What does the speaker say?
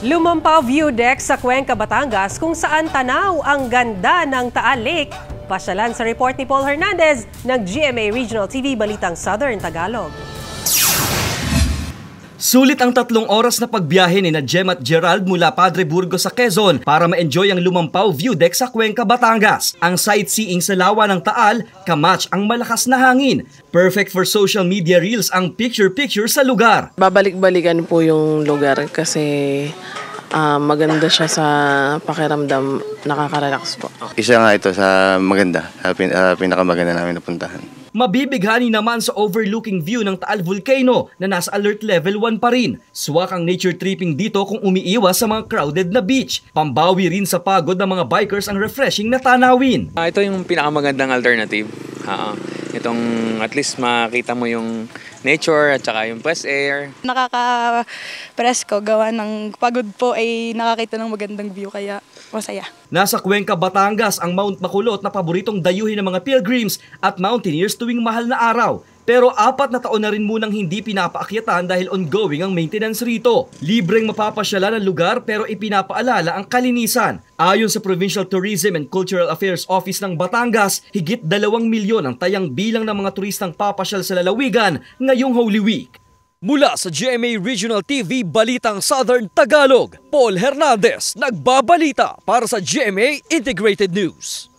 Lumampaw view deck sa Cuenca, Batangas kung saan tanaw ang ganda ng Taal Lake. Pasyalan sa report ni Paul Hernandez ng GMA Regional TV Balitang Southern Tagalog. Sulit ang 3 oras na pagbiyahe ni Jem at Gerald mula Padre Burgos sa Quezon para ma-enjoy ang Lumampaw view deck sa Cuenca, Batangas. Ang sightseeing sa lawa ng Taal, kamatch ang malakas na hangin. Perfect for social media reels ang picture-picture sa lugar. Babalik-balikan po yung lugar kasi maganda siya sa pakiramdam, nakaka-relax po. Isa nga ito sa maganda, pinakamaganda namin napuntahan. Mabibighani naman sa overlooking view ng Taal Volcano na nasa alert level 1 pa rin. Swak ang nature tripping dito kung umiiwas sa mga crowded na beach. Pambawi rin sa pagod ng mga bikers ang refreshing na tanawin. Ito yung pinakamagandang alternative. Itong at least makita mo yung nature at saka yung fresh air. Nakaka-presko gawa ng pagod po ay nakakita ng magandang view kaya masaya. Nasa Cuenca, Batangas ang Mount Bacolod na paboritong dayuhin ng mga pilgrims at mountaineers tuwing mahal na araw. Pero 4 na taon na rin munang hindi pinapaakyatan dahil ongoing ang maintenance rito. Libreng mapapasyalan ang lugar pero ipinapaalala ang kalinisan. Ayon sa Provincial Tourism and Cultural Affairs Office ng Batangas, higit 2 milyon ang tayang bilang ng mga turistang papasyal sa lalawigan ngayong Holy Week. Mula sa GMA Regional TV Balitang Southern Tagalog, Paul Hernandez nagbabalita para sa GMA Integrated News.